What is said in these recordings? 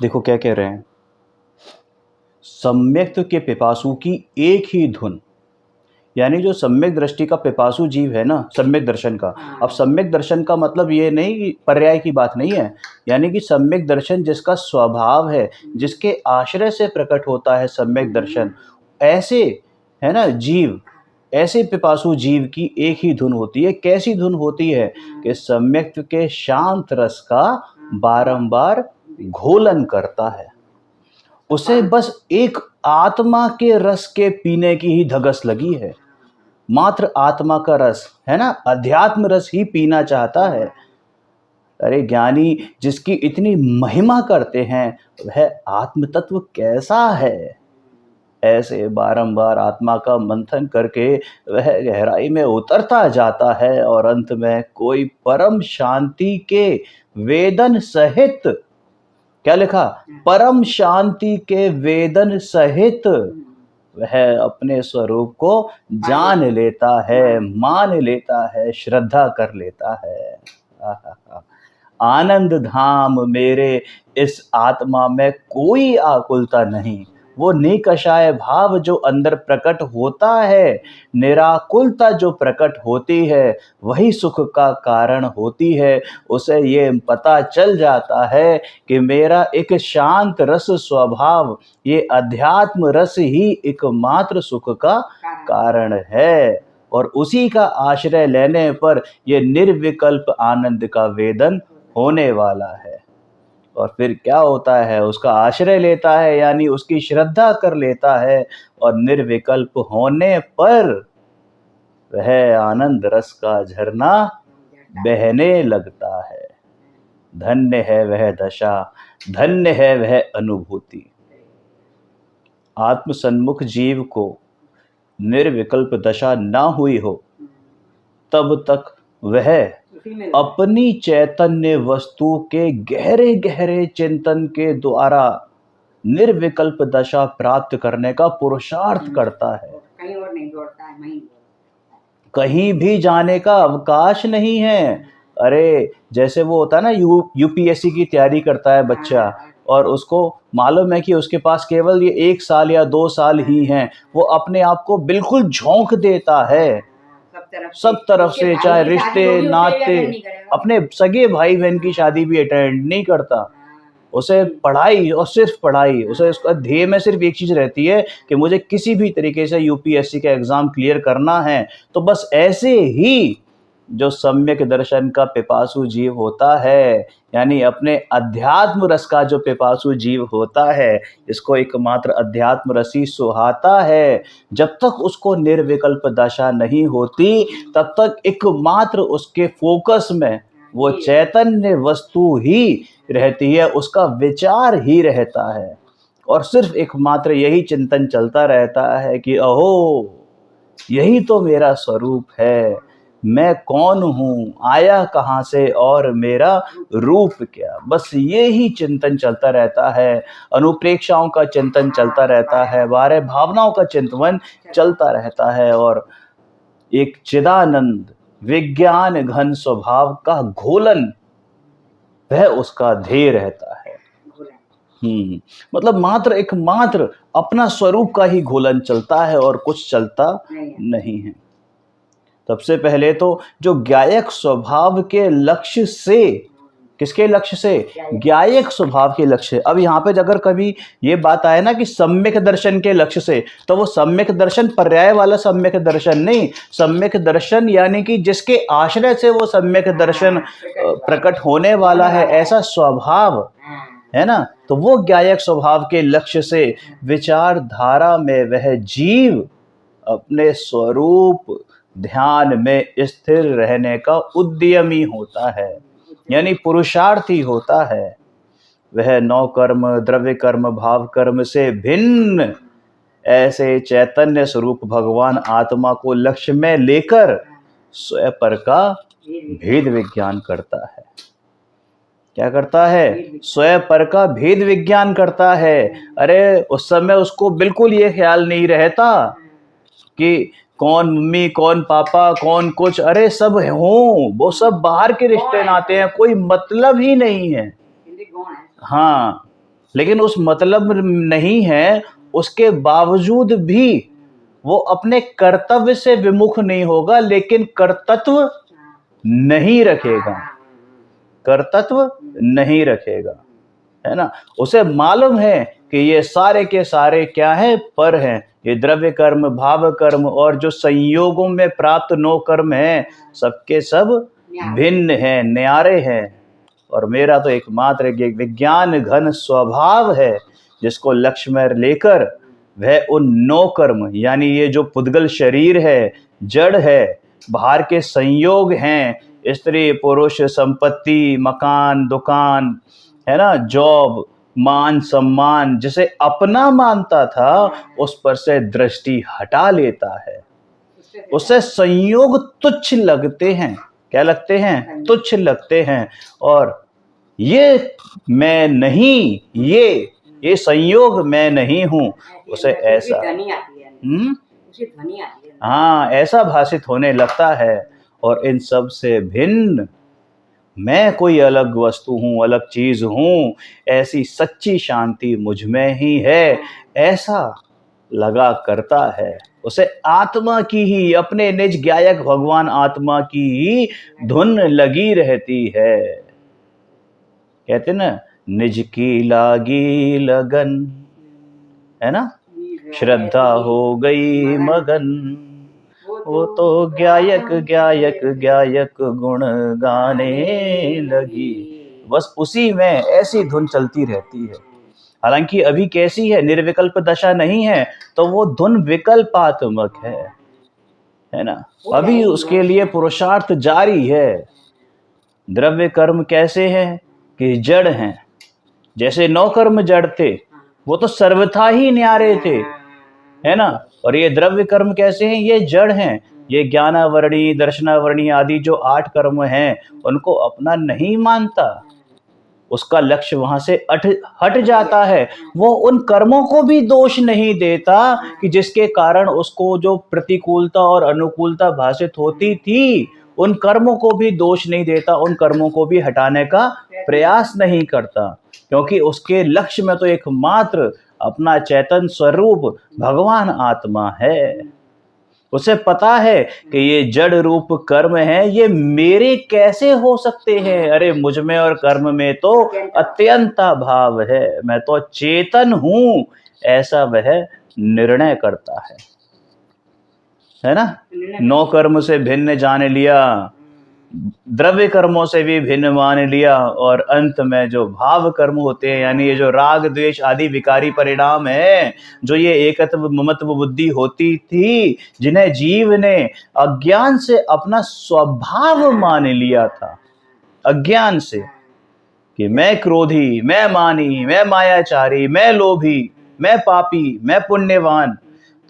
देखो क्या कह रहे हैं, सम्यक्त के पिपासु की एक ही धुन। यानी जो सम्यक दृष्टि का पिपासु जीव है ना, सम्यक दर्शन का। अब सम्यक दर्शन का मतलब ये नहीं कि पर्याय की बात नहीं है, यानी कि सम्यक दर्शन जिसका स्वभाव है, जिसके आश्रय से प्रकट होता है सम्यक दर्शन, ऐसे है ना जीव, ऐसे पिपासु जीव की एक ही धुन होती है। कैसी धुन होती है कि सम्यक के शांत रस का बारंबार घोलन करता है। उसे बस एक आत्मा के रस के पीने की ही धगस लगी है, मात्र आत्मा का रस, है ना, अध्यात्म रस ही पीना चाहता है। अरे ज्ञानी जिसकी इतनी महिमा करते हैं, वह आत्म तत्व कैसा है? ऐसे बारंबार आत्मा का मंथन करके वह गहराई में उतरता जाता है और अंत में कोई परम शांति के वेदन सहित, क्या लिखा, परम शांति के वेदन सहित वह अपने स्वरूप को जान लेता है, मान लेता है, श्रद्धा कर लेता है। आनंद धाम मेरे इस आत्मा में कोई आकुलता नहीं। वो निकषाय भाव जो अंदर प्रकट होता है, निराकुलता जो प्रकट होती है, वही सुख का कारण होती है। उसे ये पता चल जाता है कि मेरा एक शांत रस स्वभाव, ये अध्यात्म रस ही एकमात्र सुख का कारण है, और उसी का आश्रय लेने पर ये निर्विकल्प आनंद का वेदन होने वाला है। और फिर क्या होता है, उसका आश्रय लेता है, यानी उसकी श्रद्धा कर लेता है, और निर्विकल्प होने पर वह आनंद रस का झरना बहने लगता है। धन्य है वह दशा, धन्य है वह अनुभूति। आत्म सन्मुख जीव को निर्विकल्प दशा ना हुई हो, तब तक वह अपनी चैतन्य वस्तु के गहरे गहरे चिंतन के द्वारा निर्विकल्प दशा प्राप्त करने का पुरुषार्थ करता है। कहीं और नहीं दौड़ता है, वहीं कहीं भी जाने का अवकाश नहीं है। अरे जैसे वो होता है ना, यूपीएससी की तैयारी करता है बच्चा, और उसको मालूम है कि उसके पास केवल ये 1 साल या 2 साल ही हैं, वो अपने आप को बिल्कुल झोंक देता है सब तरफ से, चाहे रिश्ते नाते, अपने सगे भाई बहन की शादी भी अटेंड नहीं करता। उसे पढ़ाई और सिर्फ पढ़ाई, उसे उसका ध्येय में सिर्फ एक चीज़ रहती है कि मुझे किसी भी तरीके से यूपीएससी का एग्ज़ाम क्लियर करना है। तो बस ऐसे ही जो सम्यक दर्शन का पिपासु जीव होता है, यानी अपने अध्यात्म रस का जो पिपासु जीव होता है, इसको एकमात्र अध्यात्म रस ही सुहाता है, जब तक उसको निर्विकल्प दशा नहीं होती, तब तक एकमात्र उसके फोकस में वो चैतन्य वस्तु ही रहती है, उसका विचार ही रहता है, और सिर्फ एकमात्र यही चिंतन चलता रहता है कि अहो, यही तो मेरा स्वरूप है, मैं कौन हूँ, आया कहाँ से और मेरा रूप क्या। बस ये ही चिंतन चलता रहता है, अनुप्रेक्षाओं का चिंतन चलता रहता है, बारे भावनाओं का चिंतन चलता रहता है, और एक चिदानंद विज्ञान घन स्वभाव का घोलन वह उसका ध्येय रहता है। मतलब एकमात्र अपना स्वरूप का ही घोलन चलता है और कुछ चलता नहीं है। सबसे पहले तो जो ज्ञायक स्वभाव के लक्ष्य से, किसके लक्ष्य से, ज्ञायक स्वभाव के लक्ष्य। अब यहाँ पे अगर कभी ये बात आए ना कि सम्यक दर्शन के लक्ष्य से, तो वो सम्यक दर्शन पर्याय वाला सम्यक दर्शन नहीं, सम्यक दर्शन यानी कि जिसके आश्रय से वो सम्यक दर्शन प्रकट होने वाला है, ऐसा स्वभाव है ना। तो वो ज्ञायक स्वभाव के लक्ष्य से विचारधारा में वह जीव अपने स्वरूप ध्यान में स्थिर रहने का उद्यमी होता है, यानी पुरुषार्थी होता है। वह नौ कर्म, द्रव्य कर्म, भाव कर्म से भिन्न ऐसे चैतन्य स्वरूप भगवान आत्मा को लक्ष्य में लेकर स्वयं पर का भेद विज्ञान करता है। क्या करता है? स्वयं पर का भेद विज्ञान करता है। अरे उस समय उसको बिल्कुल ये ख्याल नहीं रहता कि कौन मम्मी, कौन पापा, कौन कुछ, अरे सब हों, वो सब बाहर के रिश्ते नाते हैं, कोई मतलब ही नहीं है। हाँ, लेकिन उस मतलब नहीं है, उसके बावजूद भी वो अपने कर्तव्य से विमुख नहीं होगा, लेकिन कर्तृत्व नहीं रखेगा, कर्तृत्व नहीं रखेगा, है ना। उसे मालूम है कि ये सारे के सारे क्या है, पर हैं। ये द्रव्य कर्म, भाव कर्म और जो संयोगों में प्राप्त 9 कर्म हैं, सबके सब भिन्न हैं, न्यारे हैं। और मेरा तो एकमात्र विज्ञान घन स्वभाव है, जिसको लक्ष्य में लेकर वह उन 9 कर्म, यानी ये जो पुद्गल शरीर है, जड़ है, बाहर के संयोग हैं, स्त्री पुरुष, संपत्ति, मकान, दुकान, है ना, जॉब, मान सम्मान, जिसे अपना मानता था, उस पर से दृष्टि हटा लेता है। उससे संयोग तुच्छ लगते हैं। क्या लगते हैं? तुच्छ लगते हैं। और ये मैं नहीं, ये संयोग मैं नहीं हूं, उसे ऐसा हाँ, ऐसा भाषित होने लगता है। और इन सब से भिन्न मैं कोई अलग वस्तु हूँ, अलग चीज हूँ, ऐसी सच्ची शांति मुझ में ही है, ऐसा लगा करता है। उसे आत्मा की ही, अपने निज गायक भगवान आत्मा की ही धुन लगी रहती है। कहते ना, निज की लागी लगन, है ना, श्रद्धा हो गई मगन, वो तो गायक गायक गायक गुण गाने लगी। बस उसी में ऐसी धुन चलती रहती है। हालांकि अभी कैसी है, निर्विकल्प दशा नहीं है, तो वो धुन विकल्पात्मक है ना। अभी उसके लिए पुरुषार्थ जारी है। द्रव्य कर्म कैसे हैं कि जड़ हैं। जैसे 9 कर्म जड़ थे, वो तो सर्वथा ही न्यारे थे, है ना। और ये द्रव्य कर्म कैसे हैं? ये जड़ हैं। ये ज्ञानावरणी, दर्शनावरणी आदि जो 8 कर्म हैं, उनको अपना नहीं मानता, उसका लक्ष्य वहां से हट जाता है। वो उन कर्मों को भी दोष नहीं देता कि जिसके कारण उसको जो प्रतिकूलता और अनुकूलता भाषित होती थी, उन कर्मों को भी दोष नहीं देता, उन कर्मों को भी हटाने का प्रयास नहीं करता, क्योंकि उसके लक्ष्य में तो एकमात्र अपना चैतन्य स्वरूप भगवान आत्मा है। उसे पता है कि ये जड़ रूप कर्म है, ये मेरे कैसे हो सकते हैं? अरे मुझ में और कर्म में तो अत्यंता भाव है, मैं तो चेतन हूं, ऐसा वह निर्णय करता है ना। 9 कर्म से भिन्न जान लिया, द्रव्य कर्मों से भी भिन्न मान लिया, और अंत में जो भाव कर्म होते हैं, यानी ये जो राग द्वेष आदि विकारी परिणाम है, जो ये एकत्व ममत्व बुद्धि होती थी, जिन्हें जीव ने अज्ञान से अपना स्वभाव मान लिया था, अज्ञान से, कि मैं क्रोधी, मैं मानी, मैं मायाचारी, मैं लोभी, मैं पापी, मैं पुण्यवान,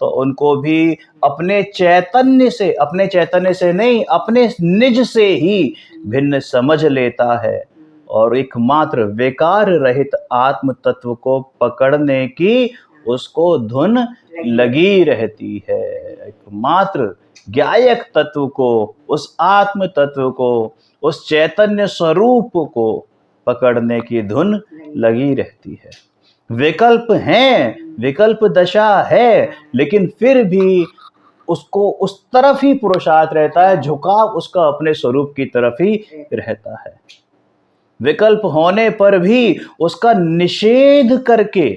तो उनको भी अपने चैतन्य से नहीं, अपने निज से ही भिन्न समझ लेता है। और एकमात्र विकार रहित आत्म तत्व को पकड़ने की उसको धुन लगी रहती है। एकमात्र गायक तत्व को, उस आत्म तत्व को, उस चैतन्य स्वरूप को पकड़ने की धुन लगी रहती है। विकल्प हैं, विकल्प दशा है, लेकिन फिर भी उसको उस तरफ ही पुरुषार्थ रहता है, झुकाव उसका अपने स्वरूप की तरफ ही रहता है। विकल्प होने पर भी उसका निषेध करके,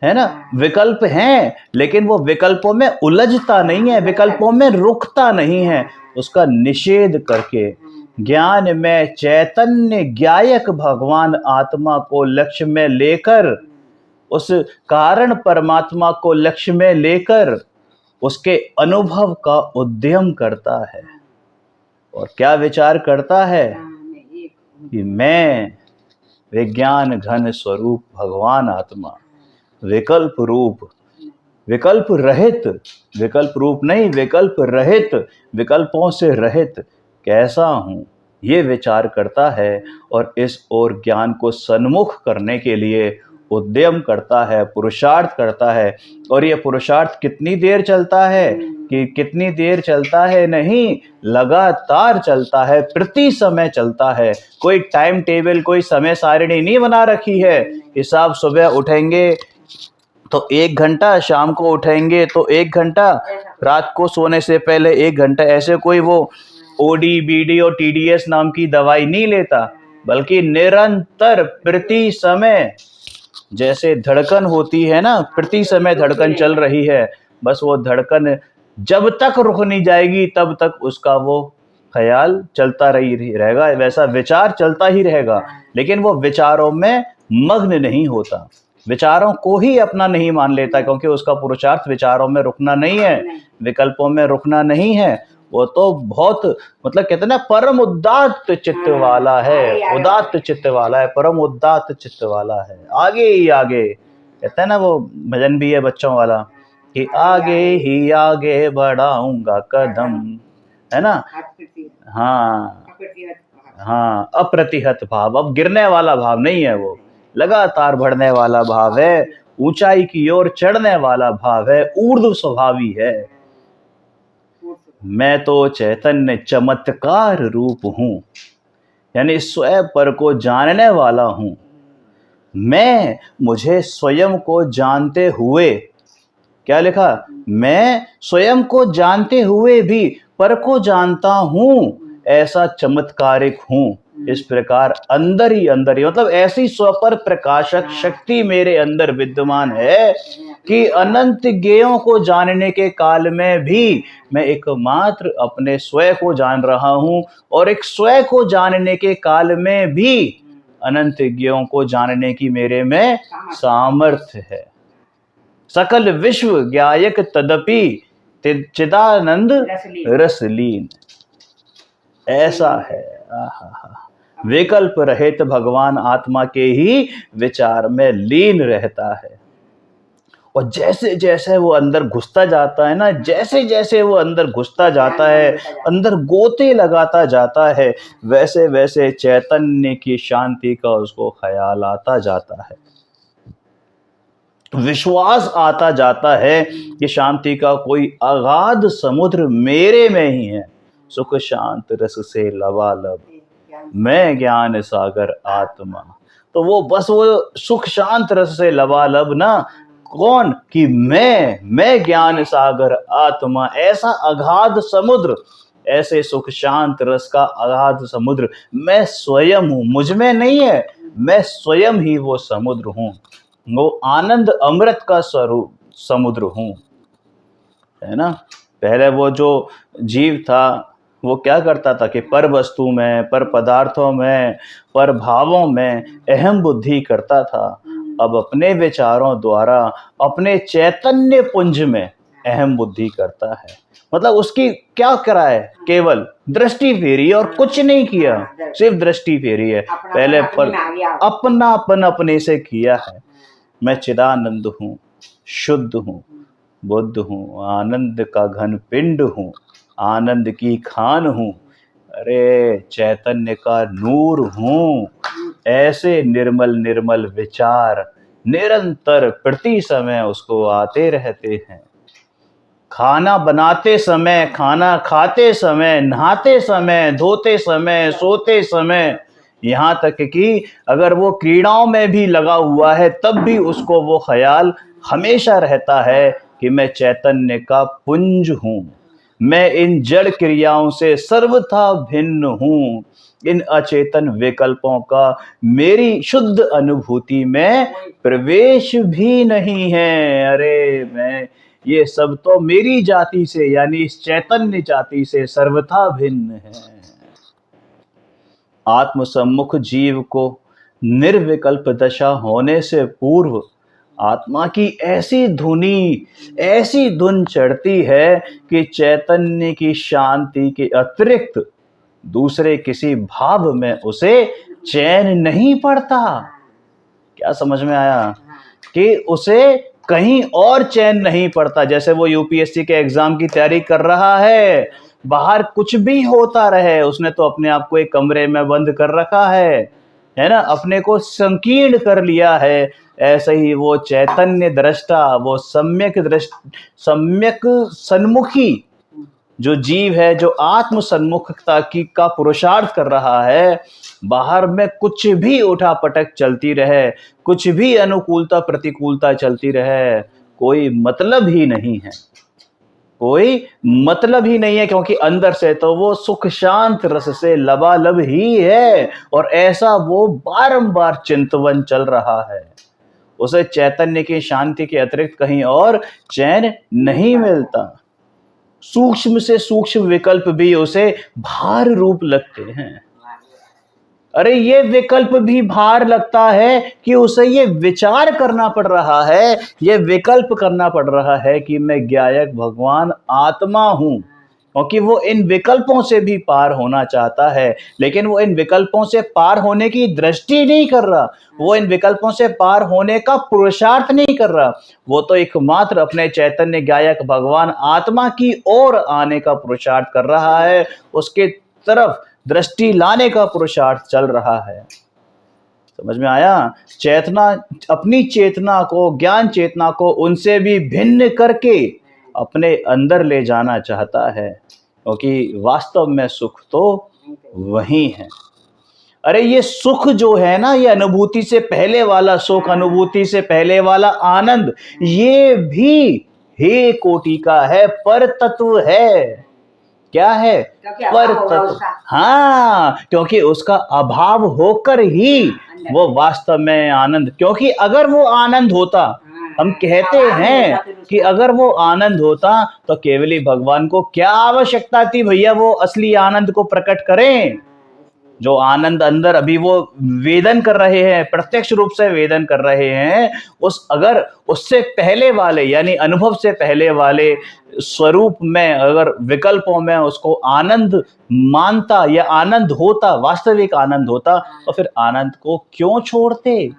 है ना, विकल्प हैं, लेकिन वो विकल्पों में उलझता नहीं है, विकल्पों में रुकता नहीं है, उसका निषेध करके ज्ञान में चैतन्य गायक भगवान आत्मा को लक्ष्य में लेकर, उस कारण परमात्मा को लक्ष्य में लेकर उसके अनुभव का उद्यम करता है। और क्या विचार करता है कि मैं विज्ञान घन स्वरूप भगवान आत्मा, विकल्प रूप, विकल्प रहित, विकल्प रूप नहीं, विकल्प रहित, विकल्पों से रहित कैसा हूँ, ये विचार करता है। और इस ओर ज्ञान को सन्मुख करने के लिए उद्यम करता है, पुरुषार्थ करता है। और ये पुरुषार्थ कितनी देर चलता है, कि कितनी देर चलता है नहीं, लगातार चलता है, प्रति समय चलता है। कोई टाइम टेबल, कोई समय सारिणी नहीं बना रखी है कि साहब सुबह उठेंगे तो 1 घंटा, शाम को उठेंगे तो 1 घंटा, रात को सोने से पहले 1 घंटा। ऐसे कोई वो ओडी बीडी और टीडीएस नाम की दवाई नहीं लेता, बल्कि निरंतर प्रति समय, जैसे धड़कन होती है ना, प्रति समय धड़कन चल रही है, बस वो धड़कन जब तक रुक नहीं जाएगी तब तक उसका वो ख्याल चलता रहेगा, वैसा विचार चलता ही रहेगा। लेकिन वो विचारों में मग्न नहीं होता, विचारों को ही अपना नहीं मान लेता, क्योंकि उसका पुरुषार्थ विचारों में रुकना नहीं है, विकल्पों में रुकना नहीं है। वो तो बहुत, मतलब कहते हैं ना, परम उदात्त चित्त वाला है, उदात्त चित्त वाला है, परम उदात्त चित्त वाला है। आगे ही आगे, कहते हैं ना वो भजन भी है बच्चों वाला, कि आगे ही आगे बढ़ाऊंगा कदम, है ना। हाँ हाँ, अप्रतिहत भाव, अब गिरने वाला भाव नहीं है, वो लगातार बढ़ने वाला भाव है, ऊंचाई की ओर चढ़ने वाला भाव है, ऊर्ध्व स्वभावी है। मैं तो चैतन्य चमत्कार रूप हूं, यानी स्वयं पर को जानने वाला हूं। मैं, मुझे स्वयं को जानते हुए, क्या लिखा, मैं स्वयं को जानते हुए भी पर को जानता हूं, ऐसा चमत्कारिक हूं। इस प्रकार अंदर ही मतलब ऐसी स्वपर प्रकाशक शक्ति मेरे अंदर विद्यमान है कि अनंत ज्ञेयों को जानने के काल में भी मैं एकमात्र अपने स्वयं को जान रहा हूं, और एक स्वयं को जानने के काल में भी अनंत ज्ञेयों को जानने की मेरे में सामर्थ्य है। सकल विश्व ज्ञायक तदपि चिदानंद रसलीन, ऐसा है। विकल्प रहित भगवान आत्मा के ही विचार में लीन रहता है। और जैसे जैसे वो अंदर घुसता जाता है ना, जैसे जैसे वो अंदर घुसता जाता है, अंदर गोते लगाता जाता है, वैसे वैसे चैतन्य की शांति का उसको ख्याल आता जाता है, विश्वास आता जाता है कि शांति का कोई अगाध समुद्र मेरे में ही है। सुख शांत रस से लबालब, मैं ज्ञान सागर आत्मा। तो वो बस वो सुख शांत रस से लबालब ना, कौन, कि मैं ज्ञान सागर आत्मा, ऐसा अगाध समुद्र, ऐसे सुख शांत रस का अगाध समुद्र मैं स्वयं हूं, मुझ में नहीं है, मैं स्वयं ही वो समुद्र हूं, वो आनंद अमृत का स्वरूप समुद्र हूं, है ना। पहले वो जो जीव था वो क्या करता था कि पर वस्तु में, पर पदार्थों में, पर भावों में अहम बुद्धि करता था। अब अपने विचारों द्वारा अपने चैतन्य पुंज में अहम बुद्धि करता है। मतलब उसकी क्या करा है, केवल दृष्टि फेरी और कुछ नहीं किया, सिर्फ दृष्टि फेरी है। पहले पर अपनापन अपने से किया है। मैं चिदानंद हूँ, शुद्ध हूँ, बुद्ध हूँ, आनंद का घन पिंड हूँ, आनंद की खान हूँ, अरे चैतन्य का नूर हूँ। ऐसे निर्मल निर्मल विचार निरंतर प्रति समय उसको आते रहते हैं। खाना बनाते समय, खाना खाते समय, नहाते समय, धोते समय, सोते समय, यहाँ तक कि अगर वो क्रीड़ाओं में भी लगा हुआ है तब भी उसको वो ख्याल हमेशा रहता है कि मैं चैतन्य का पुंज हूँ, मैं इन जड़ क्रियाओं से सर्वथा भिन्न हूँ, इन अचेतन विकल्पों का मेरी शुद्ध अनुभूति में प्रवेश भी नहीं है। अरे मैं, ये सब तो मेरी जाति से, यानी इस चैतन्य जाति से सर्वथा भिन्न है। आत्म सम्मुख जीव को निर्विकल्प दशा होने से पूर्व आत्मा की ऐसी धुन चढ़ती है कि चैतन्य की शांति के अतिरिक्त दूसरे किसी भाव में उसे चैन नहीं पड़ता। क्या समझ में आया, कि उसे कहीं और चैन नहीं पड़ता। जैसे वो यूपीएससी के एग्जाम की तैयारी कर रहा है, बाहर कुछ भी होता रहे, उसने तो अपने आप को एक कमरे में बंद कर रखा है है ना, अपने को संकीर्ण कर लिया है, ऐसे ही वो चैतन्य दृष्टा, वो सम्यक सन्मुखी जो जीव है, जो आत्म सन्मुखता की का पुरुषार्थ कर रहा है, बाहर में कुछ भी उठापटक चलती रहे, कुछ भी अनुकूलता प्रतिकूलता चलती रहे, कोई मतलब ही नहीं है, कोई मतलब ही नहीं है, क्योंकि अंदर से तो वो सुख शांत रस से लबालब ही है, और ऐसा वो बारंबार चिंतवन चल रहा है। उसे चैतन्य की शांति के अतिरिक्त कहीं और चैन नहीं मिलता। सूक्ष्म से सूक्ष्म विकल्प भी उसे भार रूप लगते हैं। अरे ये विकल्प भी भार लगता है कि उसे ये विचार करना पड़ रहा है, ये विकल्प करना पड़ रहा है कि मैं ज्ञायक भगवान आत्मा हूं, क्योंकि वो इन विकल्पों से भी पार होना चाहता है, लेकिन वो इन विकल्पों से पार होने की दृष्टि नहीं कर रहा, वो इन विकल्पों से पार होने का पुरुषार्थ नहीं कर रहा, वो तो एकमात्र अपने चैतन्य ज्ञायक भगवान आत्मा की ओर आने का पुरुषार्थ कर रहा है, उसके तरफ दृष्टि लाने का पुरुषार्थ चल रहा है। समझ में आया? चेतना, अपनी चेतना को, ज्ञान चेतना को उनसे भी भिन्न करके अपने अंदर ले जाना चाहता है, क्योंकि वास्तव में सुख तो वही है। अरे ये सुख जो है ना, ये अनुभूति से पहले वाला सुख, अनुभूति से पहले वाला आनंद, ये भी हे कोटि का है, पर तत्व है। क्या है? पर तत्व। हाँ, क्योंकि उसका अभाव होकर ही वो वास्तव में आनंद, क्योंकि अगर वो आनंद होता, हम कहते हैं कि अगर वो आनंद होता तो केवली भगवान को क्या आवश्यकता थी भैया वो असली आनंद को प्रकट करें। जो आनंद अंदर अभी वो वेदन कर रहे हैं, प्रत्यक्ष रूप से वेदन कर रहे हैं, अगर उससे पहले वाले, यानी अनुभव से पहले वाले स्वरूप में, अगर विकल्पों में उसको आनंद मानता या आनंद होता, वास्तविक आनंद होता, तो फिर आनंद को क्यों छोड़ते?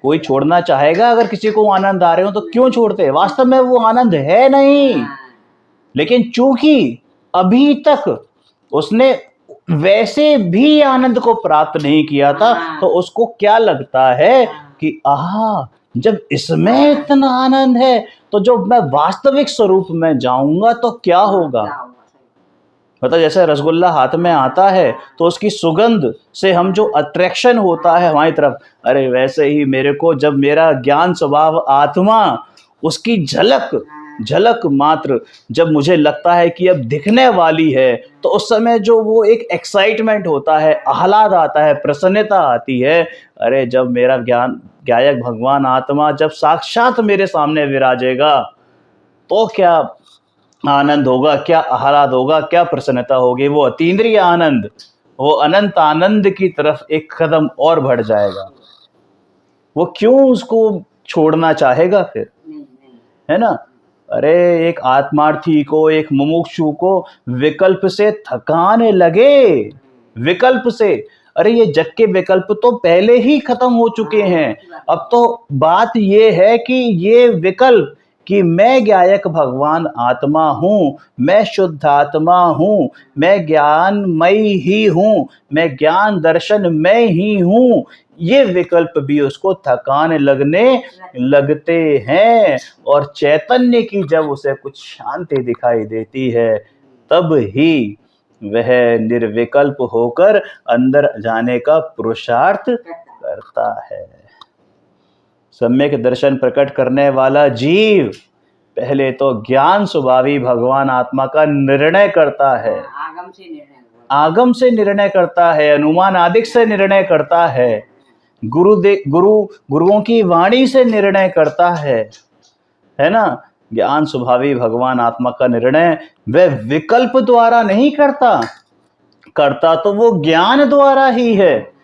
कोई छोड़ना चाहेगा? अगर किसी को आनंद आ रहे हो तो क्यों छोड़ते? वास्तव में वो आनंद है नहीं, लेकिन चूंकि अभी तक उसने वैसे भी आनंद को प्राप्त नहीं किया था, तो उसको क्या लगता है कि आहा, जब इसमें इतना आनंद है तो जब मैं वास्तविक स्वरूप में जाऊंगा तो क्या होगा। मतलब जैसे रसगुल्ला हाथ में आता है तो उसकी सुगंध से हम जो अट्रैक्शन होता है हमारी तरफ, अरे वैसे ही मेरे को जब मेरा ज्ञान स्वभाव आत्मा, उसकी झलक मात्र जब मुझे लगता है कि अब दिखने वाली है, तो उस समय जो वो एक एक्साइटमेंट होता है, आह्लाद आता है, प्रसन्नता आती है। अरे जब मेरा ज्ञायक भगवान आत्मा जब साक्षात मेरे सामने विराजेगा तो क्या आनंद होगा, क्या आह्लाद होगा, क्या प्रसन्नता होगी। वो अतीन्द्रिय आनंद, वो अनंत आनंद की तरफ एक कदम और बढ़ जाएगा। वो क्यों उसको छोड़ना चाहेगा फिर, है ना? अरे एक आत्मार्थी को, एक मुमुक्षु को विकल्प से थकान लगे, विकल्प से, अरे ये जग के विकल्प तो पहले ही खत्म हो चुके हैं। अब तो बात ये है कि ये विकल्प कि मैं ज्ञायक भगवान आत्मा हूँ, मैं शुद्ध आत्मा हूँ, मैं ज्ञानमयी ही हूँ, मैं ज्ञान दर्शन में ही हूँ, ये विकल्प भी उसको थकान लगते हैं। और चैतन्य की जब उसे कुछ शांति दिखाई देती है, तब ही वह निर्विकल्प होकर अंदर जाने का पुरुषार्थ करता है। सम्यक दर्शन प्रकट करने वाला जीव पहले तो ज्ञान स्वभावी भगवान आत्मा का निर्णय करता है, आगम से निर्णय करता है, अनुमान आदिक से निर्णय करता है, गुरुओं की वाणी से निर्णय करता है ना। ज्ञान स्वभावी भगवान आत्मा का निर्णय वह विकल्प द्वारा नहीं करता तो वो ज्ञान द्वारा ही है।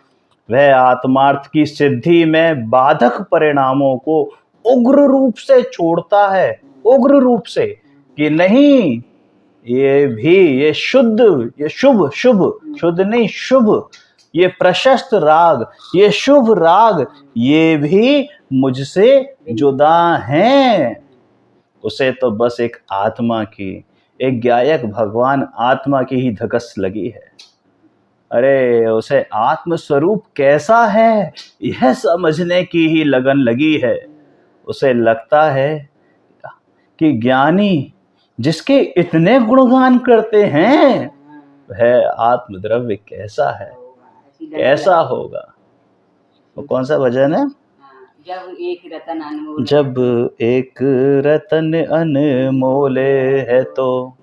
वह आत्मार्थ की सिद्धि में बाधक परिणामों को उग्र रूप से छोड़ता है, उग्र रूप से, कि नहीं, ये शुद्ध नहीं, शुभ, ये प्रशस्त राग, ये शुभ राग, ये भी मुझसे जुदा हैं। उसे तो बस एक आत्मा की, एक ज्ञायक भगवान आत्मा की ही धकस लगी है। अरे उसे आत्म स्वरूप कैसा है यह समझने की ही लगन लगी है। उसे लगता है कि ज्ञानी जिसके इतने गुणगान करते हैं वह आत्मद्रव्य कैसा है, कैसा होगा। वो कौन सा भजन है? जब एक रतन अनमोल, जब एक रतन अनमोल है तो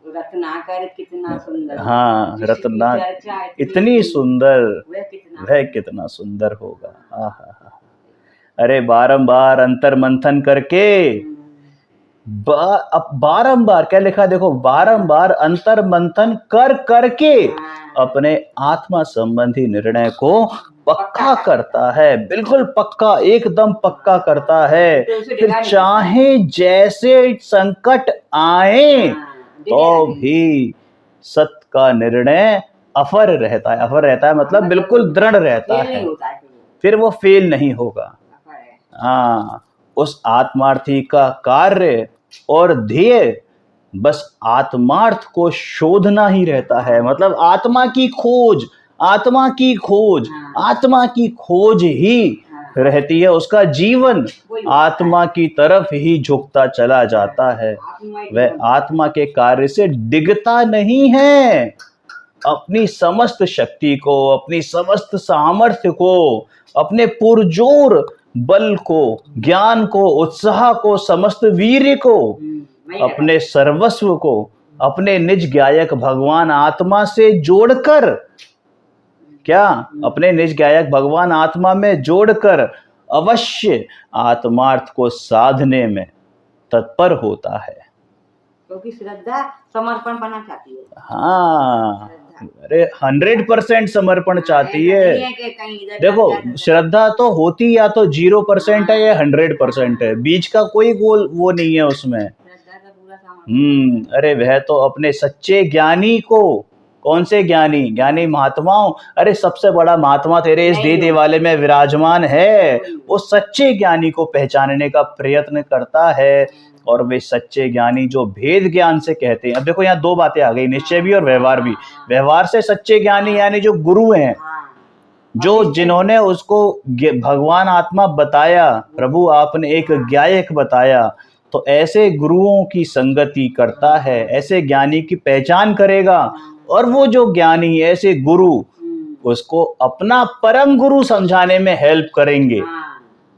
रत्नाकर कितना सुंदर, हाँ, जिसकी रत्ना चर्चा इतनी सुंदर वह वह कितना सुंदर होगा। आहा, अरे बारंबार अंतर मंथन करके अब बारंबार क्या लिखा देखो, बारंबार अंतर मंथन कर करके अपने आत्मा संबंधी निर्णय को पक्का करता है, बिल्कुल पक्का, एकदम पक्का करता है। फिर चाहे जैसे संकट आए तो भी सत्य का निर्णय अफर रहता है। अफर रहता है मतलब बिल्कुल दृढ़ रहता है, फिर वो फेल नहीं होगा। हाँ, उस आत्मार्थी का कार्य और ध्येय बस आत्मार्थ को शोधना ही रहता है। मतलब आत्मा की खोज, आत्मा की खोज, आत्मा की खोज ही रहती है। उसका जीवन आत्मा की तरफ ही झुकता चला जाता है। वह आत्मा के कार्य से डिगता नहीं है। अपनी समस्त शक्ति को, अपनी समस्त सामर्थ्य को, अपने पुरजोर बल को, ज्ञान को, उत्साह को, समस्त वीर्य को, अपने सर्वस्व को अपने निज गायक भगवान आत्मा से जोड़कर, क्या अपने निज गायक भगवान आत्मा में जोड़कर अवश्य आत्मार्थ को साधने में तत्पर होता है। क्योंकि श्रद्धा समर्पण पाना चाहती है। हाँ, अरे 100% समर्पण चाहती है। देखो, श्रद्धा तो होती या तो 0% है या 100% है, बीच का कोई गोल वो नहीं है उसमें। अरे वह तो अपने सच्चे ज्ञानी को, कौन से ज्ञानी? ज्ञानी महात्माओं, अरे सबसे बड़ा महात्मा तेरे इस दे वाले में विराजमान है, वो सच्चे ज्ञानी को पहचानने का प्रयत्न करता है। और वे सच्चे ज्ञानी जो भेद ज्ञान से कहते हैं, अब देखो यहाँ दो बातें आ गई, निश्चय भी और व्यवहार भी। व्यवहार से सच्चे ज्ञानी यानी जो गुरु हैं, जो जिन्होंने उसको भगवान आत्मा बताया, प्रभु आपने एक गायक बताया, तो ऐसे गुरुओं की संगति करता है, ऐसे ज्ञानी की पहचान करेगा। और वो जो ज्ञानी, ऐसे गुरु उसको अपना परम गुरु समझाने में हेल्प करेंगे,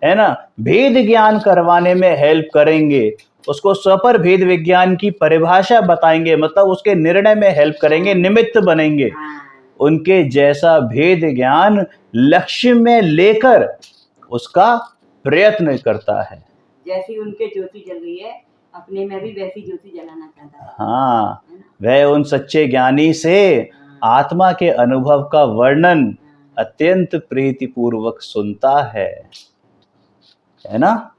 है ना, भेद ज्ञान करवाने में हेल्प करेंगे, उसको स्वपर भेद विज्ञान की परिभाषा बताएंगे, मतलब उसके निर्णय में हेल्प करेंगे, निमित्त बनेंगे। उनके जैसा भेद ज्ञान लक्ष्य में लेकर उसका प्रयत्न करता है। जैसी उनके ज्योति जल रही है, अपने में भी वैसी ज्योति जलाना चाहता है। हाँ, वह उन सच्चे ज्ञानी से आत्मा के अनुभव का वर्णन अत्यंत प्रीतिपूर्वक सुनता है ना।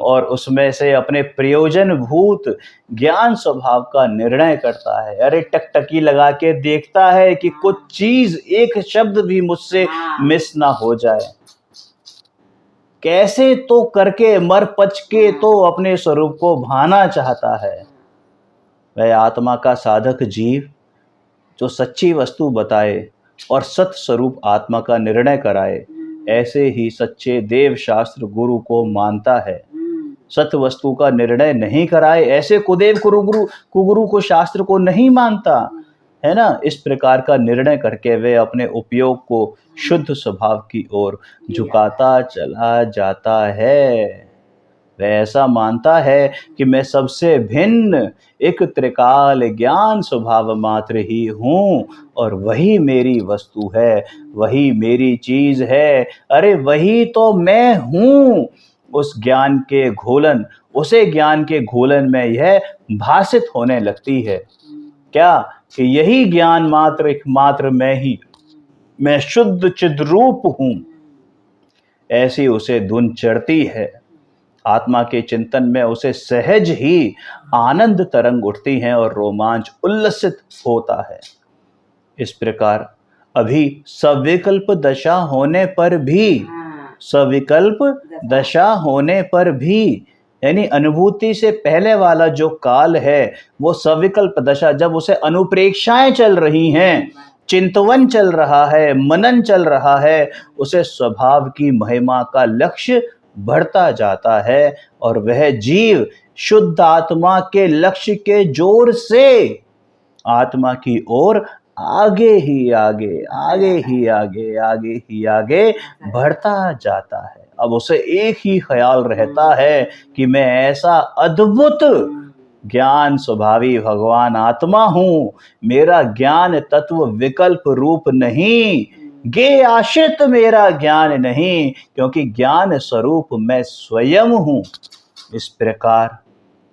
और उसमें से अपने प्रयोजन भूत ज्ञान स्वभाव का निर्णय करता है। अरे टकटकी लगा के देखता है कि कुछ चीज, एक शब्द भी मुझसे मिस ना हो जाए। कैसे तो करके मर पच के तो अपने स्वरूप को भाना चाहता है। वह आत्मा का साधक जीव जो सच्ची वस्तु बताए और सत स्वरूप आत्मा का निर्णय कराए, ऐसे ही सच्चे देव शास्त्र गुरु को मानता है। सत्य वस्तु का निर्णय नहीं कराए, ऐसे कुदेव कुगुरु को शास्त्र को नहीं मानता, है ना। इस प्रकार का निर्णय करके वे अपने उपयोग को शुद्ध स्वभाव की ओर झुकाता चला जाता है। वह ऐसा मानता है कि मैं सबसे भिन्न एक त्रिकाल ज्ञान स्वभाव मात्र ही हूँ, और वही मेरी वस्तु है, वही मेरी चीज है। अरे वही तो मैं हूँ। उस ज्ञान के घोलन, उसे ज्ञान के घोलन में यह भासित होने लगती है, क्या कि यही ज्ञान मात्र एकमात्र मैं शुद्ध चिद्रूप हूँ। ऐसी उसे धुन चढ़ती है। आत्मा के चिंतन में उसे सहज ही आनंद तरंग उठती हैं और रोमांच उल्लसित होता है। इस प्रकार अभी सविकल्प दशा होने पर भी यानी अनुभूति से पहले वाला जो काल है वो सविकल्प दशा, जब उसे अनुप्रेक्षाएं चल रही हैं, चिंतवन चल रहा है, मनन चल रहा है, उसे स्वभाव की महिमा का लक्ष्य बढ़ता जाता है और वह जीव शुद्ध आत्मा के लक्ष्य के जोर से आत्मा की ओर आगे ही आगे आगे ही आगे आगे ही आगे बढ़ता जाता है। अब उसे एक ही ख्याल रहता है कि मैं ऐसा अद्भुत ज्ञान स्वभावी भगवान आत्मा हूँ, मेरा ज्ञान तत्व विकल्प रूप नहीं, गे आश्रित मेरा ज्ञान नहीं, क्योंकि ज्ञान स्वरूप मैं स्वयं हूँ। इस प्रकार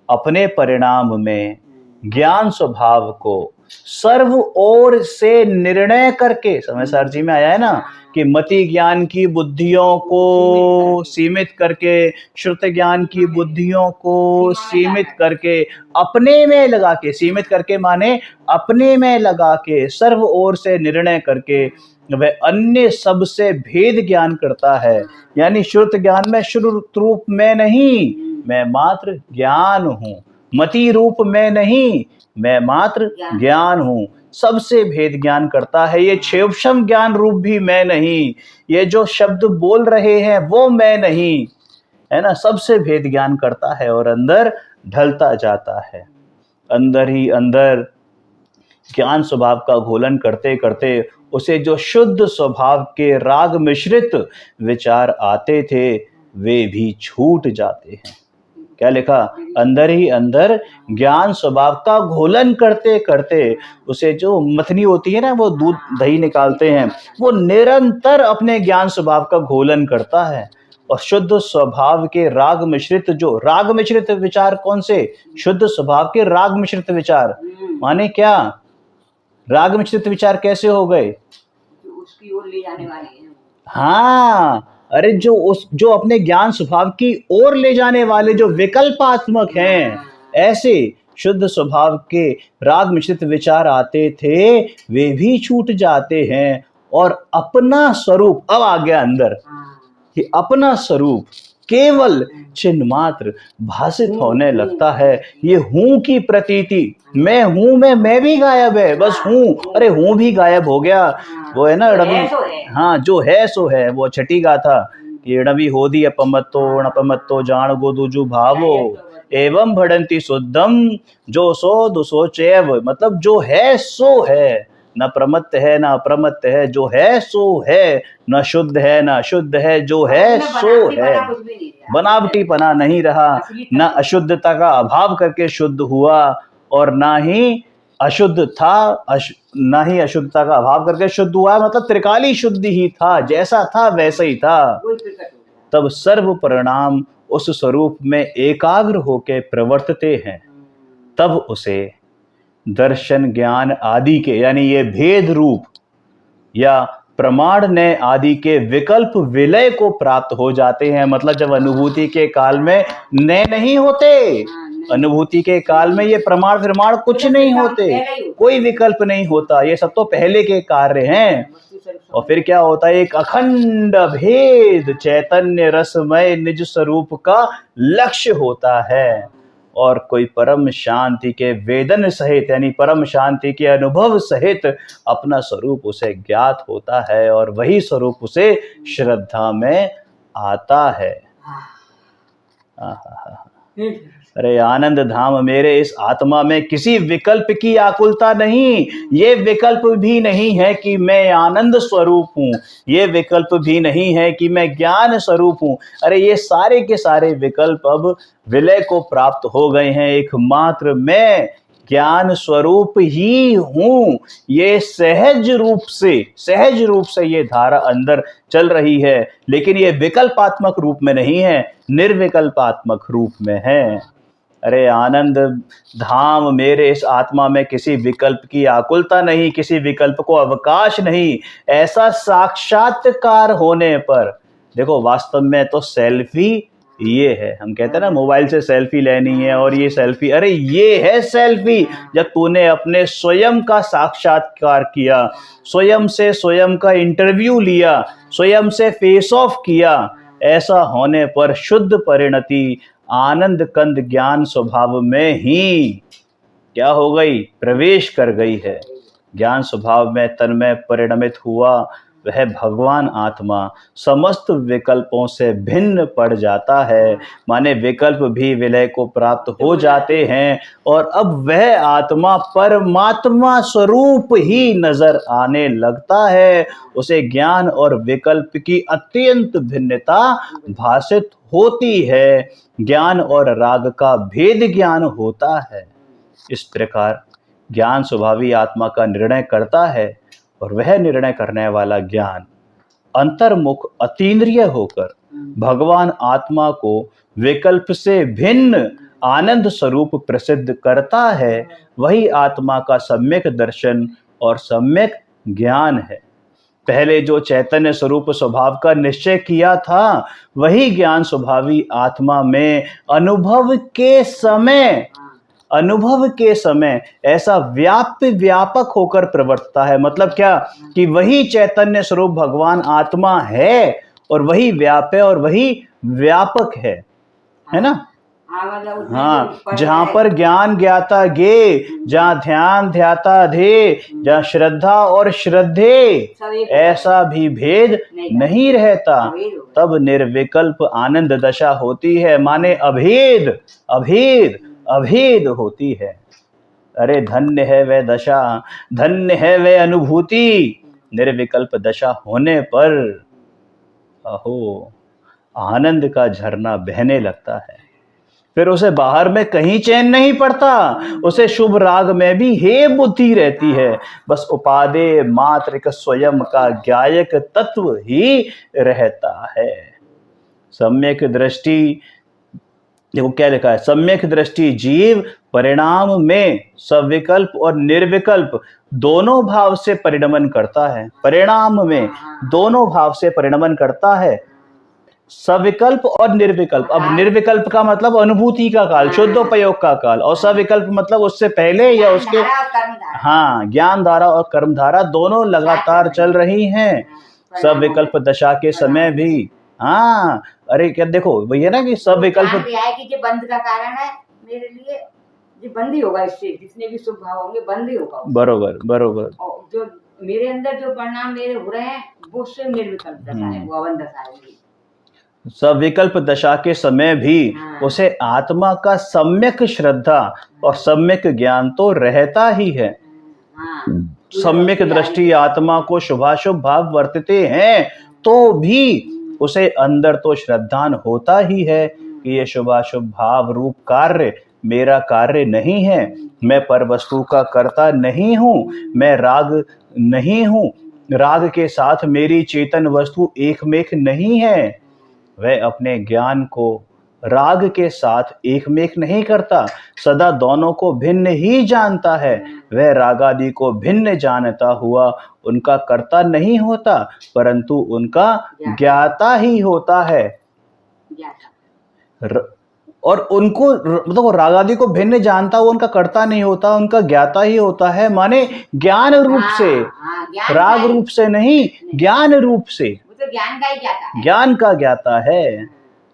अपने परिणाम में ज्ञान स्वभाव को सर्व ओर से निर्णय करके, समय सारथी में आया है ना कि मति ज्ञान की बुद्धियों को सीमित करके, श्रुत ज्ञान की बुद्धियों को सीमित करके, अपने में लगा के, सीमित करके माने अपने में लगा के, सर्व ओर से निर्णय करके वह अन्य सब से भेद ज्ञान करता है। यानी श्रुत ज्ञान में श्रुत रूप में नहीं, मैं मात्र ज्ञान हूँ, मति रूप में नहीं, मैं मात्र ज्ञान हूँ, सबसे भेद ज्ञान करता है। ये क्षेपशम ज्ञान रूप भी मैं नहीं, ये जो शब्द बोल रहे हैं वो मैं नहीं, है ना, सबसे भेद ज्ञान करता है और अंदर ढलता जाता है। अंदर ही अंदर ज्ञान स्वभाव का घोलन करते करते उसे जो शुद्ध स्वभाव के राग मिश्रित विचार आते थे वे भी छूट जाते हैं। क्या लिखा? अंदर ही अंदर ज्ञान स्वभाव का घोलन करते करते उसे जो मथनी होती है ना, वो दूध दही निकालते हैं, वो निरंतर अपने ज्ञान स्वभाव का घोलन करता है और शुद्ध स्वभाव के राग मिश्रित, जो राग मिश्रित विचार कौन से? शुद्ध स्वभाव के राग मिश्रित विचार। माने क्या? राग मिश्रित विचार कैसे हो गए? उसकी ओर ले जाने वाले हैं। हाँ, अरे जो अपने ज्ञान स्वभाव की ओर ले जाने वाले जो विकल्पात्मक हैं, ऐसे शुद्ध स्वभाव के राग मिश्रित विचार आते थे वे भी छूट जाते हैं और अपना स्वरूप, अब आ गया अंदर कि अपना स्वरूप केवल चिन्ह मात्र भासित होने लगता है। ये हूं की प्रतीति, मैं हूं, मैं भी गायब है, बस हूं, अरे हूं भी गायब हो गया। वो है ना रवि, हाँ, जो है सो है, वो छठी गाथा कि रवि होदी अपमत्तो जान गोदुजु भावो एवं भड़ंती शुद्धम जो सो दुसो चैव, मतलब जो है सो है, न प्रमत्त है न अप्रमत्त है, जो है सो है, न शुद्ध है न अशुद्ध है, जो है सो है, बनावटी पना नहीं रहा, न अशुद्धता का अभाव करके शुद्ध हुआ और ना ही अशुद्ध था, ना ही अशुद्धता का अभाव करके शुद्ध हुआ, मतलब त्रिकाली शुद्ध ही था, जैसा था वैसा ही था। तब सर्व परिणाम उस स्वरूप में एकाग्र होके प्रवर्तते हैं, तब उसे दर्शन ज्ञान आदि के, यानी ये भेद रूप या प्रमाण नय आदि के विकल्प विलय को प्राप्त हो जाते हैं। मतलब जब अनुभूति के काल में नय नहीं होते, अनुभूति के काल में ये प्रमाण प्रमाण कुछ नहीं होते, कोई विकल्प नहीं होता, ये सब तो पहले के कार्य हैं। और फिर क्या होता है? एक अखंड भेद चैतन्य रसमय निज स्वरूप का लक्ष्य होता है और कोई परम शांति के वेदन सहित, यानी परम शांति के अनुभव सहित अपना स्वरूप उसे ज्ञात होता है और वही स्वरूप उसे श्रद्धा में आता है। अरे आनंद धाम मेरे, इस आत्मा में किसी विकल्प की आकुलता नहीं, ये विकल्प भी नहीं है कि मैं आनंद स्वरूप हूँ, ये विकल्प भी नहीं है कि मैं ज्ञान स्वरूप हूँ। अरे ये सारे के सारे विकल्प अब विलय को प्राप्त हो गए हैं, एकमात्र मैं ज्ञान स्वरूप ही हूँ। ये सहज रूप से ये धारा अंदर चल रही है, लेकिन ये विकल्पात्मक रूप में नहीं है, निर्विकल्पात्मक रूप में है। अरे आनंद धाम मेरे, इस आत्मा में किसी विकल्प की आकुलता नहीं, किसी विकल्प को अवकाश नहीं। ऐसा साक्षात्कार होने पर, देखो वास्तव में तो सेल्फी ये है, हम कहते हैं ना मोबाइल से सेल्फी लेनी है और ये सेल्फी, अरे ये है सेल्फी। जब तूने अपने स्वयं का साक्षात्कार किया, स्वयं से स्वयं का इंटरव्यू लिया, स्वयं से फेस ऑफ किया, ऐसा होने पर शुद्ध परिणति आनंद कंद ज्ञान स्वभाव में ही क्या हो गई, प्रवेश कर गई है। ज्ञान स्वभाव में तन्मय परिणमित हुआ वह भगवान आत्मा समस्त विकल्पों से भिन्न पड़ जाता है, माने विकल्प भी विलय को प्राप्त हो जाते हैं और अब वह आत्मा परमात्मा स्वरूप ही नजर आने लगता है। उसे ज्ञान और विकल्प की अत्यंत भिन्नता भासित होती है, ज्ञान और राग का भेद ज्ञान होता है। इस प्रकार ज्ञान स्वभावी आत्मा का निर्णय करता है और वह निर्णय करने वाला ज्ञान अंतर्मुख अतीन्द्रिय होकर भगवान आत्मा को विकल्प से भिन्न आनंद स्वरूप प्रसिद्ध करता है। वही आत्मा का सम्यक दर्शन और सम्यक ज्ञान है। पहले जो चैतन्य स्वरूप स्वभाव का निश्चय किया था वही ज्ञान स्वभावी आत्मा में अनुभव के समय ऐसा व्यापक होकर प्रवर्तता है। मतलब क्या कि वही चैतन्य स्वरूप भगवान आत्मा है और वही व्याप है और वही व्यापक है ना। हाँ, जहाँ पर ज्ञान ज्ञाता गे, जहाँ ध्यान ध्याता धे, जहाँ श्रद्धा और श्रद्धे ऐसा भी भेद नहीं रहता, तब निर्विकल्प आनंद दशा होती है, माने अभेद होती है। अरे धन्य है वह दशा, धन्य है वह अनुभूति। निर्विकल्प दशा होने पर अहो आनंद का झरना बहने लगता है। फिर उसे बाहर में कहीं चैन नहीं पड़ता, उसे शुभ राग में भी हे बुद्धि रहती है। बस उपादेय मात्र का स्वयं का ज्ञायक तत्व ही रहता है। सम्यक दृष्टि, देखो क्या लिखा है, सम्यक दृष्टि जीव परिणाम में सविकल्प और निर्विकल्प दोनों भाव से परिणमन करता है। परिणाम में दोनों भाव से परिणमन करता है, सविकल्प और निर्विकल्प। अब निर्विकल्प का मतलब अनुभूति का काल, शुद्धोपयोग का काल, और सविकल्प मतलब उससे पहले या उसके, हाँ, ज्ञान धारा और कर्म धारा दोनों लगातार चल रही हैं। सविकल्प दशा के समय भी, हाँ, अरे क्या देखो वही है ना कि सब विकल्प है कि जो बंद का कारण है मेरे लिए, जो बंद ही होगा, इससे जितने भी शुभ भाव होंगे बंद ही होगा। बरोबर। और जो मेरे अंदर जो परिणाम मेरे हो रहे हैं वो स्वयं निर्विकल्प दशा है, वो अवन दशा है। सविकल्प दशा के समय भी उसे आत्मा का सम्यक श्रद्धा और सम्यक ज्ञान तो रहता ही है। सम्यक दृष्टि आत्मा को शुभाशुभ भाव वर्तते हैं तो भी उसे अंदर तो श्रद्धान होता ही है कि ये शुभाशुभ भाव रूप कार्य मेरा कार्य नहीं है, मैं पर वस्तु का कर्ता नहीं हूँ, मैं राग नहीं हूँ, राग के साथ मेरी चेतन वस्तु एकमेक नहीं है। वह अपने ज्ञान को राग के साथ एकमेक नहीं करता, सदा दोनों को भिन्न ही जानता है। वह रागादि को भिन्न जानता हुआ उनका कर्ता नहीं होता, परंतु उनका ज्ञाता ही होता है। और उनको मतलब रागादि को भिन्न जानता हुआ उनका कर्ता नहीं होता, उनका ज्ञाता ही होता है, माने ज्ञान रूप से, राग रूप से नहीं, ज्ञान रूप से, ज्ञान का ज्ञाता है।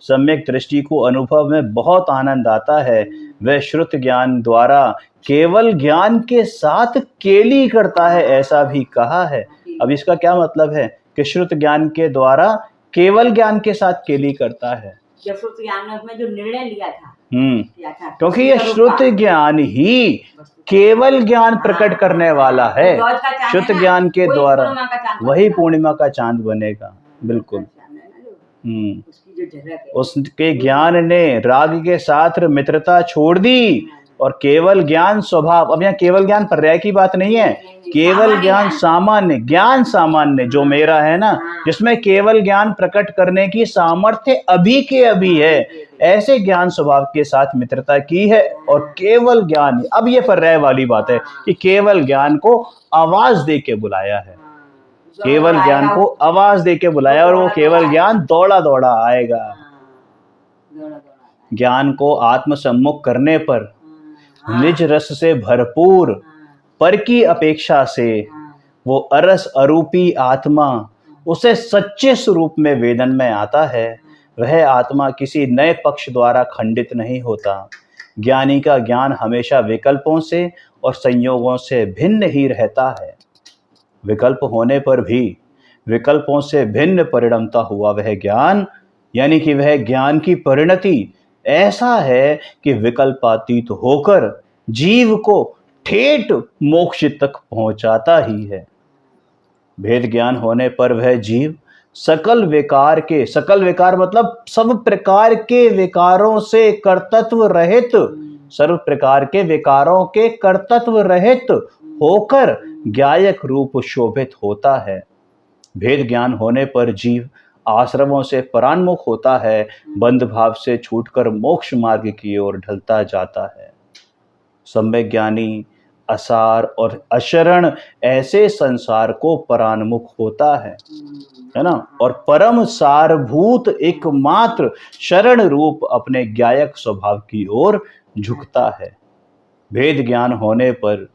सम्यक दृष्टि को अनुभव में बहुत आनंद आता है। वह श्रुत ज्ञान द्वारा केवल ज्ञान के साथ केली करता है, ऐसा भी कहा है। अब इसका क्या मतलब है कि श्रुत ज्ञान के द्वारा केवल ज्ञान के साथ केली करता है। श्रुत ज्ञान में जो निर्णय लिया था, क्योंकि यह श्रुत ज्ञान ही केवल ज्ञान प्रकट करने वाला है। श्रुत ज्ञान के द्वारा वही पूर्णिमा का चांद बनेगा। बिल्कुल। उसके ज्ञान ने राग के साथ मित्रता छोड़ दी और केवल ज्ञान स्वभाव, अब यहाँ केवल ज्ञान पर्याय की बात नहीं है, केवल ज्ञान सामान्य, ज्ञान सामान्य जो मेरा है ना, जिसमें केवल ज्ञान प्रकट करने की सामर्थ्य अभी के अभी है, ऐसे ज्ञान स्वभाव के साथ मित्रता की है। और केवल ज्ञान, अब ये पर्याय वाली बात है कि केवल ज्ञान को आवाज दे के बुलाया है, केवल ज्ञान को आवाज दे के बुलाया और वो केवल ज्ञान दौड़ा दौड़ा आएगा। ज्ञान को आत्मसम्मुख करने पर निज रस से भरपूर पर की अपेक्षा से वो अरस अरूपी आत्मा उसे सच्चे स्वरूप में वेदन में आता है। वह आत्मा किसी नए पक्ष द्वारा खंडित नहीं होता। ज्ञानी का ज्ञान हमेशा विकल्पों से और संयोगों से भिन्न ही रहता है। विकल्प होने पर भी विकल्पों से भिन्न परिणमता हुआ वह ज्ञान, यानी कि वह ज्ञान की परिणति ऐसा है कि विकल्पातीत होकर जीव को ठेठ मोक्ष तक पहुंचाता ही है। भेद ज्ञान होने पर वह जीव सकल विकार मतलब सब प्रकार के विकारों से कर्तत्व रहित, सर्व प्रकार के विकारों के कर्तत्व रहित होकर ज्ञायक रूप शोभित होता है। भेद ज्ञान होने पर जीव आश्रमों से परान्मुख होता है, बंध भाव से छूटकर मोक्ष मार्ग की ओर ढलता जाता है। सम्यक ज्ञानी असार और अशरण ऐसे संसार को परान्मुख होता है ना, और परम सारभूत एकमात्र शरण रूप अपने ज्ञायक स्वभाव की ओर झुकता है। भेद ज्ञान होने पर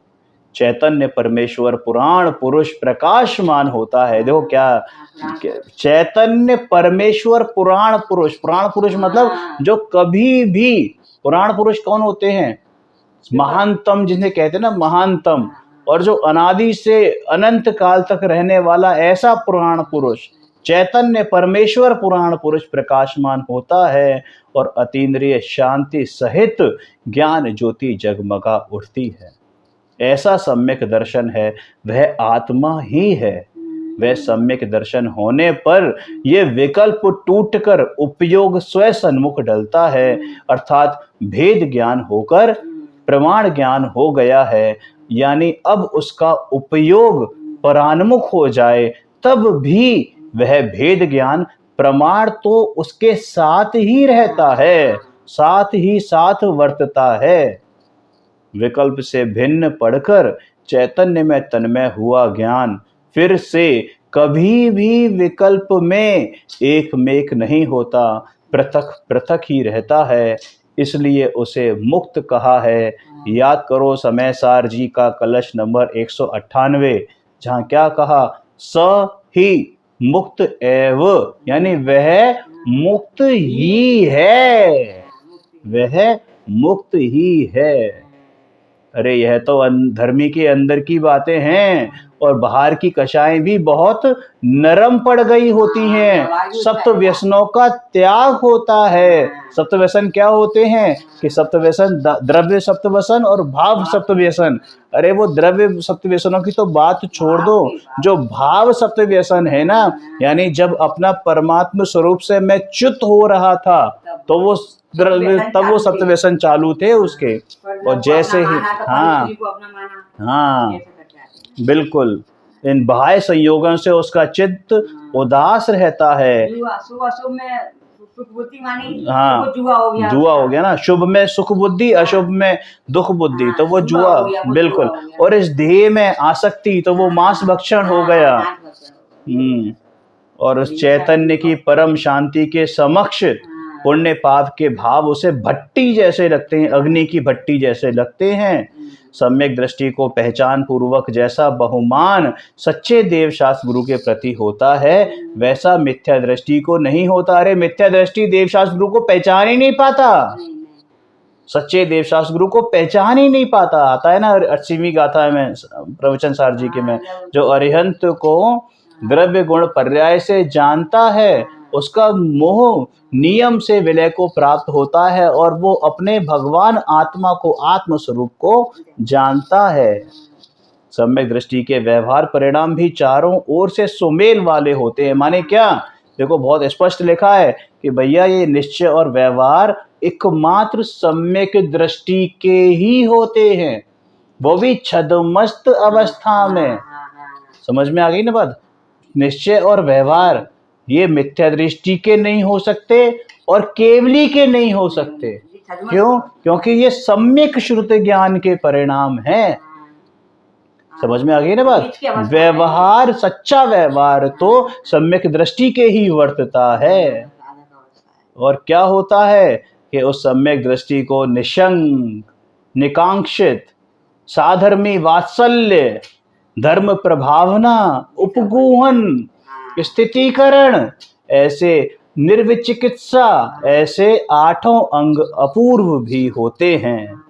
चैतन्य परमेश्वर पुराण पुरुष प्रकाशमान होता है। देखो क्या चैतन्य परमेश्वर पुराण पुरुष मतलब जो कभी भी, पुराण पुरुष कौन होते हैं? महानतम, जिन्हें कहते हैं ना महानतम, और जो अनादि से अनंत काल तक रहने वाला ऐसा पुराण पुरुष चैतन्य परमेश्वर पुराण पुरुष प्रकाशमान होता है और अतीन्द्रिय शांति सहित ज्ञान ज्योति जगमगा उठती है। ऐसा सम्यक दर्शन है, वह आत्मा ही है। वह सम्यक दर्शन होने पर ये विकल्प टूटकर उपयोग स्वयं सन्मुख डलता है, अर्थात भेद ज्ञान होकर प्रमाण ज्ञान हो गया है, यानी अब उसका उपयोग परान्मुख हो जाए तब भी वह भेद ज्ञान प्रमाण तो उसके साथ ही रहता है, साथ ही साथ वर्तता है। विकल्प से भिन्न पढ़कर चैतन्य में तन्मय हुआ ज्ञान फिर से कभी भी विकल्प में एक मेक नहीं होता, पृथक पृथक ही रहता है, इसलिए उसे मुक्त कहा है। याद करो समय सार जी का कलश नंबर 198, जहाँ क्या कहा? स ही मुक्त एव, यानी वह मुक्त ही है, वह मुक्त ही है। अरे यह तो धर्मी के अंदर की बातें हैं, और बाहर की कषाएं भी बहुत नरम पड़ गई होती हैं। सप्त व्यसनों का त्याग होता है। सप्त व्यसन क्या होते हैं कि सप्त व्यसन द्रव्य सप्त व्यसन और भाव सप्त व्यसन। अरे वो द्रव्य सप्त व्यसनों की तो बात छोड़ दो, जो भाव सप्त व्यसन है ना, यानी जब अपना परमात्मा स्वरूप से मैं च्युत हो रहा था तो वो तब वो सप्त व्यसन चालू थे उसके। और जैसे ही हाँ बिल्कुल, इन बाह्य संयोगों से उसका चित्त उदास रहता है। हाँ, जुआ हो गया ना, शुभ में सुख बुद्धि, अशुभ में दुख बुद्धि, तो वो जुआ बिल्कुल। और इस देह में आसक्ति, तो वो मांस भक्षण हो गया। और उस चैतन्य की परम शांति के समक्ष पुण्य पाप के भाव उसे भट्टी जैसे लगते हैं, अग्नि की भट्टी जैसे लगते हैं। सम्यक दृष्टि को पहचान पूर्वक जैसा बहुमान सच्चे देव शास्त्र गुरु के प्रति होता है, वैसा मिथ्या दृष्टि को नहीं होता। अरे मिथ्या दृष्टि देव शास्त्र गुरु को पहचान ही नहीं पाता, सच्चे देव शास्त्र गुरु को पहचान ही नहीं पाता। आता है ना 80वीं गाथा में प्रवचन सार जी के में, जो अरिहंत को द्रव्य गुण पर्याय से जानता है, उसका मोह नियम से विलय को प्राप्त होता है और वो अपने भगवान आत्मा को, आत्म स्वरूप को जानता है। सम्यक दृष्टि के व्यवहार परिणाम भी चारों ओर से सुमेल वाले होते हैं। माने क्या? देखो बहुत स्पष्ट लिखा है कि भैया ये निश्चय और व्यवहार एकमात्र सम्यक दृष्टि के ही होते हैं, वो भी छद्मस्त अवस्था में। समझ में आ गई ना बात? निश्चय और व्यवहार ये मिथ्या दृष्टि के नहीं हो सकते और केवली के नहीं हो सकते। क्यों? क्योंकि ये सम्यक श्रुति ज्ञान के परिणाम हैं। समझ में आ गई ना बात? व्यवहार, सच्चा व्यवहार तो सम्यक दृष्टि के ही वर्तता है। और क्या होता है कि उस सम्यक दृष्टि को निशंक, निकांक्षित, साधर्मी वात्सल्य, धर्म प्रभावना, उपगूहन, स्थितीकरण, ऐसे निर्विचिकित्सा ऐसे 8 अंग अपूर्व भी होते हैं।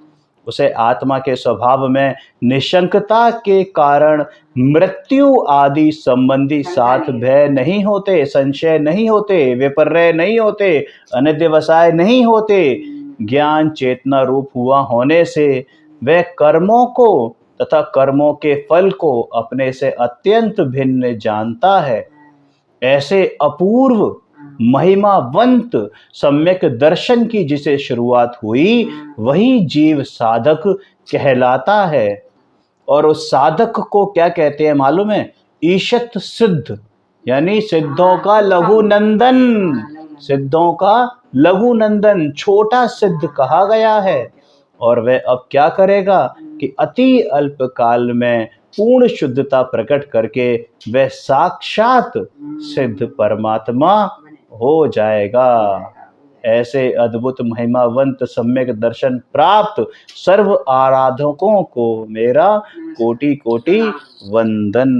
उसे आत्मा के स्वभाव में निशंकता के कारण मृत्यु आदि संबंधी साथ भय नहीं होते, संशय नहीं होते, विपर्य नहीं होते, अनित्यवसाय नहीं होते। ज्ञान चेतना रूप हुआ होने से वह कर्मों को तथा कर्मों के फल को अपने से अत्यंत भिन्न जानता है। ऐसे अपूर्व महिमावंत सम्यक दर्शन की जिसे शुरुआत हुई वही जीव साधक कहलाता है। और उस साधक को क्या कहते हैं मालूम है? ईशत सिद्ध, यानी सिद्धों का लघु नंदन, सिद्धों का लघु नंदन, छोटा सिद्ध कहा गया है। और वह अब क्या करेगा कि अति अल्प काल में पूर्ण शुद्धता प्रकट करके वह साक्षात सिद्ध परमात्मा हो जाएगा। ऐसे अद्भुत महिमावंत सम्यक दर्शन प्राप्त सर्व आराधकों को मेरा कोटि कोटि वंदन।